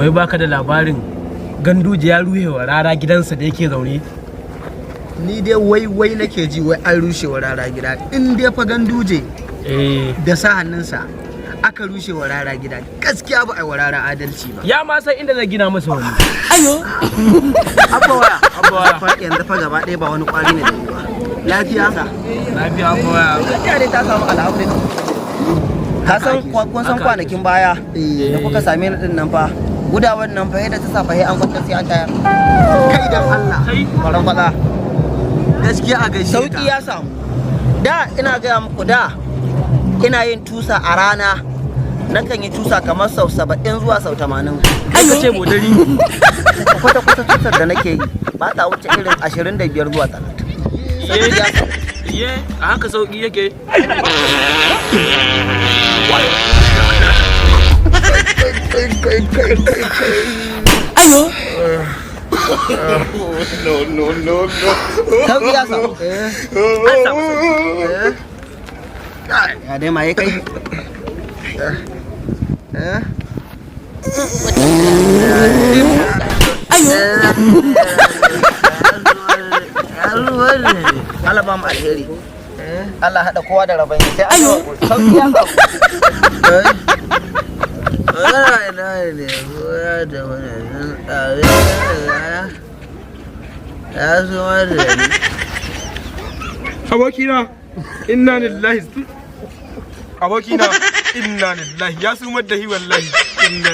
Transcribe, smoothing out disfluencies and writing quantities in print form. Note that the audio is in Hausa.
wai baka da labarin Ganduje ya ruhe wa Rara gidansa da yake zaune? Ni dai wai nake ji wai an rushe wa Rara gida. In dai fa Ganduje da sa hannunsa aka rushe wa Rara gida, gaskiya ba ai wa Rara adalci ba. Ya ma san inda zai gina masa wani. Ayo abba waya fa yanzu fa gaba ɗaya ba wani kwari ne da ba. Lafiya ka? Lafiya abba waya. Lafiya dai ta samu alhamdulillah. Ka san kun san kwanakin baya da kuka same ni din nan fa, gudawar nan fa yadda ta sa fa an kwanta sai an tayar. Kai dan Allah baran fada gaskiya a gaishe sauki ya samu. Da ina gaya muku, da ina yin tusa a rana, nakan yi tusa kamar sau 70 zuwa sau 80. Kai ka ce modari. Kwata tusar da nake yi ba ta wuce irin 25 zuwa 30. Iye, a haka sauki yake. Ayo. No. Sauki ya samu. An samu sauki. Ya dai ma ya kai. Ayo. Allah ba mu alheri. Allah haɗa kowa da rabon sai ayo sauki ya samu. Abokina, inna lillahi. Abokina, inna lillahi. Ya sumar da hi wallahi. Inna